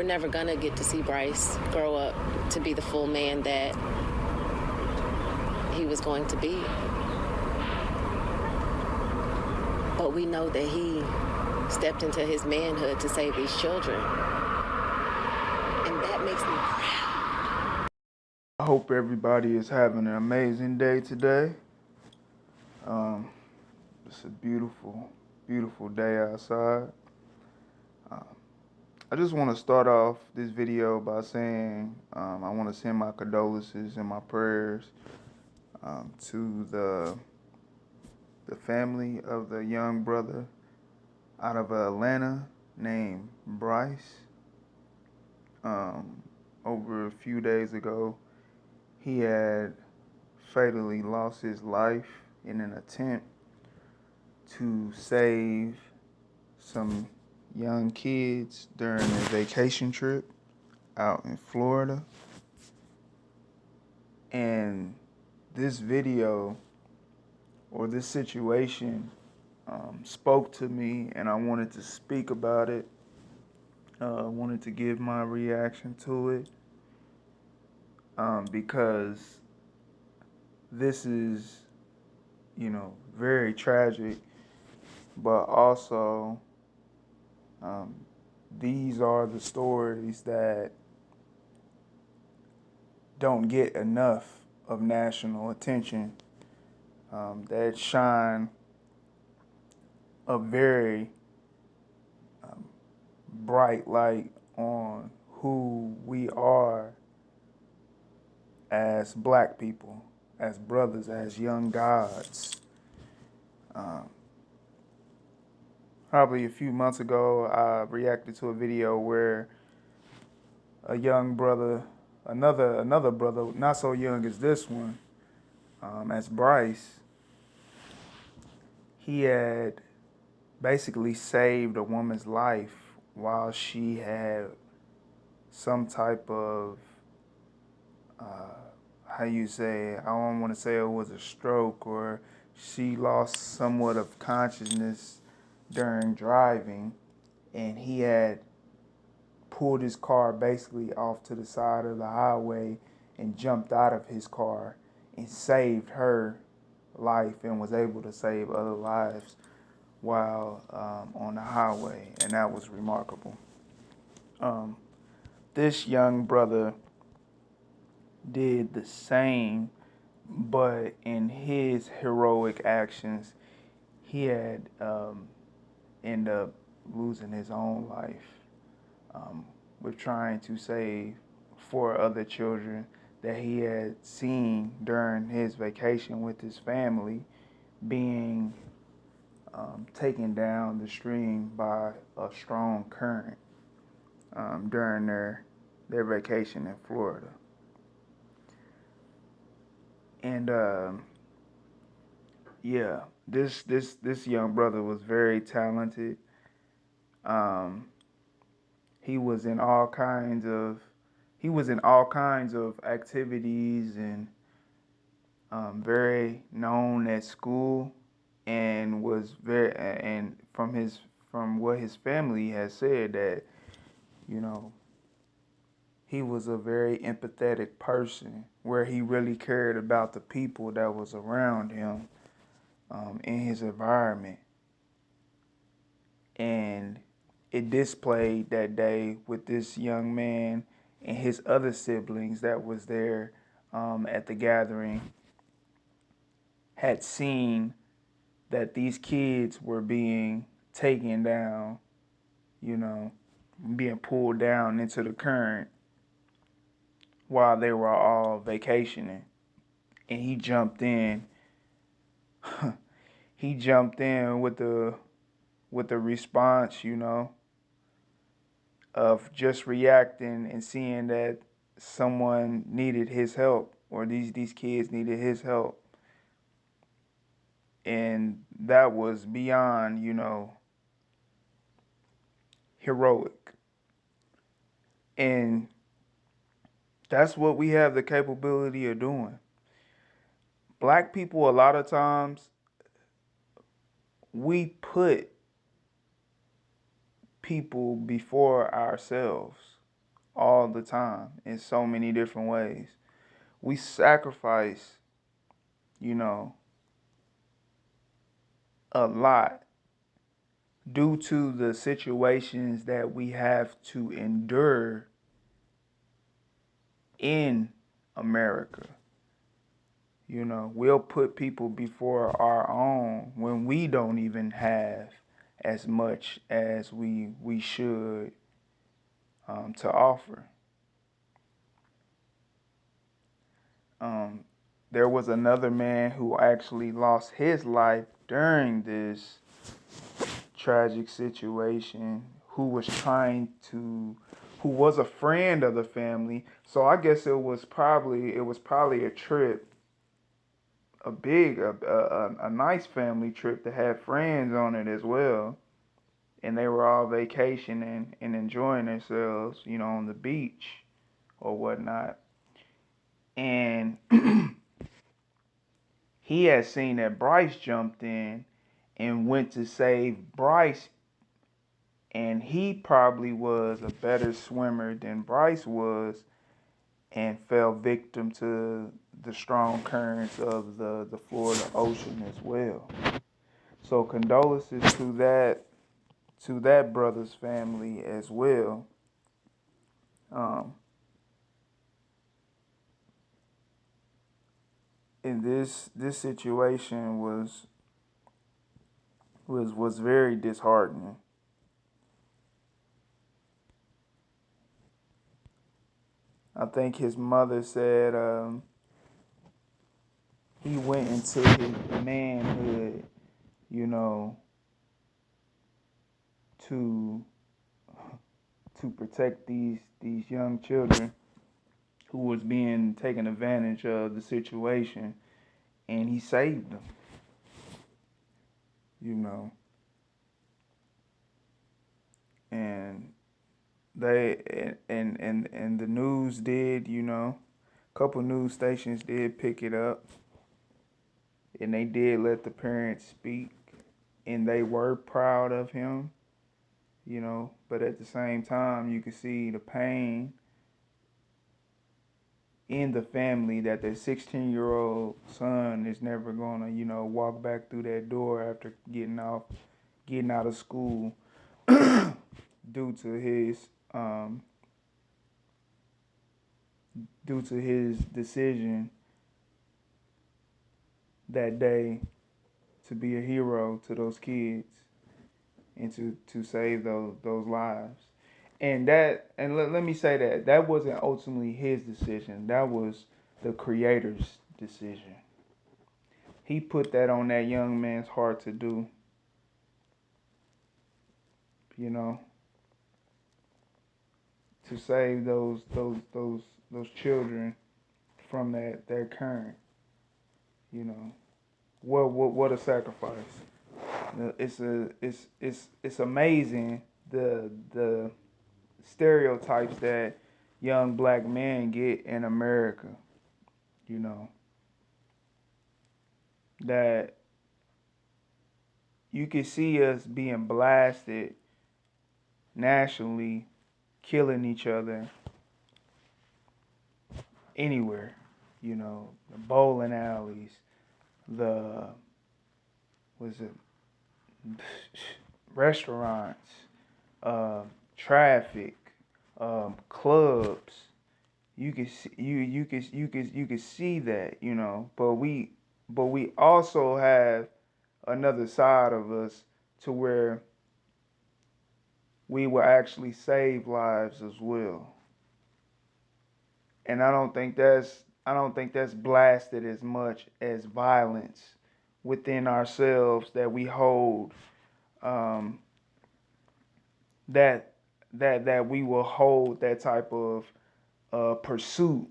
we're never gonna get to see Bryce grow up to be the full man that he was going to be. But we know that he stepped into his manhood to save these children. And that makes me proud. I hope everybody is having an amazing day today. It's a beautiful, beautiful day outside. I just want to start off this video by saying I want to send my condolences and my prayers to the family of the young brother out of Atlanta named Bryce. Over a few days ago, he had fatally lost his life in an attempt to save some young kids during a vacation trip out in Florida. And this video or this situation spoke to me, and I wanted to speak about it. I wanted to give my reaction to it because this is, very tragic, but also these are the stories that don't get enough of national attention, that shine a very bright light on who we are as black people, as brothers, as young gods. Probably a few months ago, I reacted to a video where a young brother, another brother, not so young as this one, as Bryce, he had basically saved a woman's life while she had some type of, how you say, I don't want to say it was a stroke, or she lost somewhat of consciousness during driving, and he had pulled his car basically off to the side of the highway and jumped out of his car and saved her life and was able to save other lives while on the highway, and that was remarkable. This young brother did the same, but in his heroic actions, he had ended up losing his own life with trying to save 4 other children that he had seen during his vacation with his family being taken down the stream by a strong current during their vacation in Florida. And yeah, this young brother was very talented. He was in all kinds of activities, and very known at school, and was very, and from what his family has said, that he was a very empathetic person, where he really cared about the people that was around him in his environment. And it displayed that day with this young man and his other siblings that was there at the gathering, had seen that these kids were being taken down, being pulled down into the current while they were all vacationing. And he jumped in. He jumped in with the response, of just reacting and seeing that someone needed his help, or these kids needed his help. And that was beyond, heroic. And that's what we have the capability of doing. Black people, a lot of times, we put people before ourselves. all the time in so many different ways. We sacrifice, you know, a lot due to the situations that we have to endure in America. You know, we'll put people before our own when we don't even have as much as we should to offer. Um, there was another man who actually lost his life during this tragic situation who was a friend of the family. So I guess it was probably a trip, a nice family trip that had friends on it as well, and they were all vacationing and enjoying themselves, on the beach or whatnot. And he had seen that Bryce jumped in and went to save Bryce, and he probably was a better swimmer than Bryce was, and fell victim to the strong currents of the Florida Ocean as well. So condolences to that brother's family as well. Um, and this situation was very disheartening. I think his mother said he went into his manhood, you know, to to protect these young children who was being taken advantage of the situation, and he saved them. You know, and and the news did, a couple news stations did pick it up, and they did let the parents speak, and they were proud of him, but at the same time you could see the pain in the family that their 16-year-old son is never gonna, walk back through that door after getting out of school due to his um, due to his decision that day to be a hero to those kids and to save those lives. And let me say that wasn't ultimately his decision. That was the creator's decision. He put that on that young man's heart to do, you know, to save those children from that current, you know. What a sacrifice. It's amazing the stereotypes that young black men get in America, you know, that you can see us being blasted nationally, killing each other anywhere, the bowling alleys, the was it restaurants, traffic, clubs. You can see, you can see that, but we also have another side of us to where we will actually save lives as well. And I don't think that's blasted as much as violence within ourselves that we hold, um, that that we will hold that type of pursuit,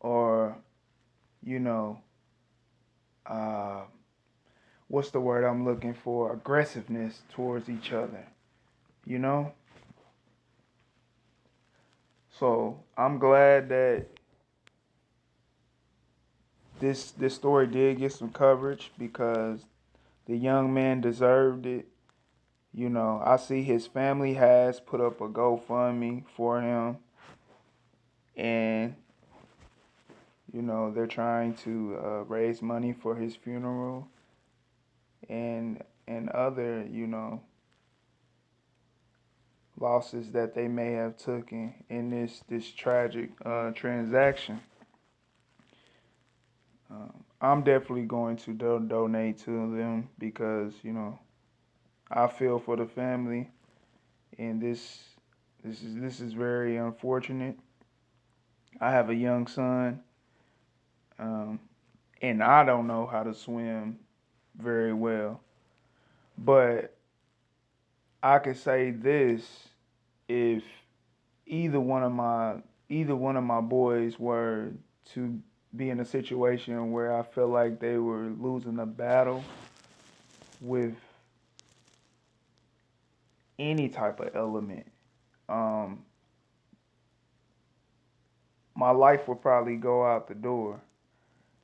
or you know uh, what's the word I'm looking for, aggressiveness towards each other, you know. So I'm glad that this story did get some coverage, because the young man deserved it. I see his family has put up a GoFundMe for him. and they're trying to raise money for his funeral and other losses that they may have taken in this tragic transaction. I'm definitely going to donate to them because I feel for the family, and this is very unfortunate. I have a young son, um, and I don't know how to swim very well, but I could say this: if either one of my either one of my boys were to be in a situation where I feel like they were losing a battle with any type of element, um, my life would probably go out the door.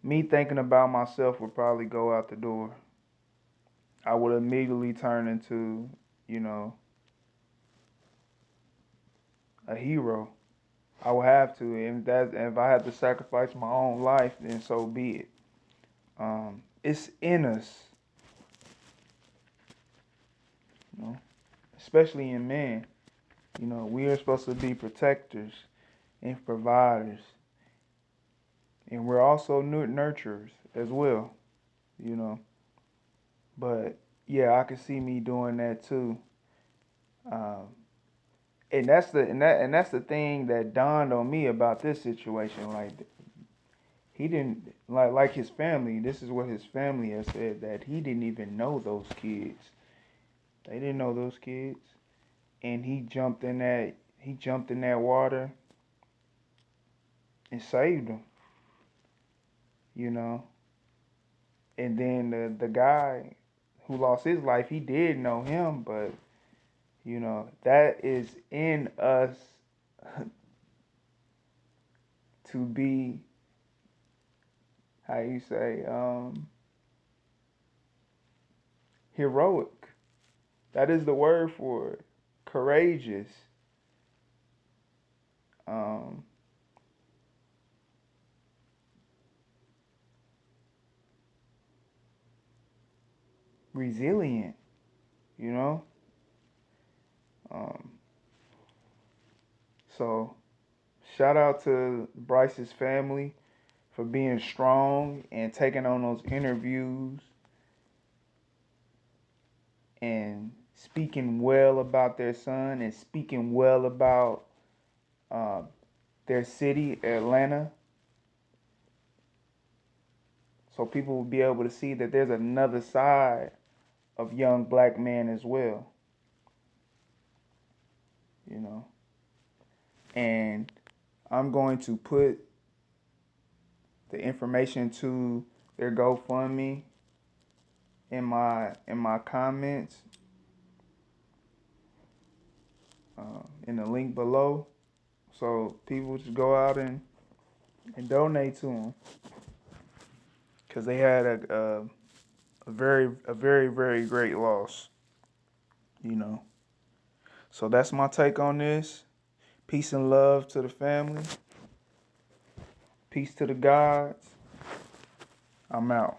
Me thinking about myself would probably go out the door. I would immediately turn into, you know, a hero. I would have to, and that if I had to sacrifice my own life, then so be it. It's in us, you know, especially in men. We are supposed to be protectors and providers, and we're also nurturers as well. You know, but yeah, I could see me doing that too. Um, and that's the thing that dawned on me about this situation. Like he didn't like his family. This is what his family has said, that he didn't even know those kids. They didn't know those kids, and he jumped in that water and saved them. You know, and then the guy who lost his life, he did know him, but that is in us to be, how you say, heroic. That is the word for it. Courageous. Um, Resilient. You know. Um, so shout out to Bryce's family for being strong and taking on those interviews and speaking well about their son and speaking well about uh, their city, Atlanta, so people will be able to see that there's another side of young black men as well, you know. And I'm going to put the information to their GoFundMe in my comments, in the link below, so people just go out and donate to them, because they had a very very great loss, you know. So that's my take on this. Peace and love to the family. Peace to the gods. I'm out.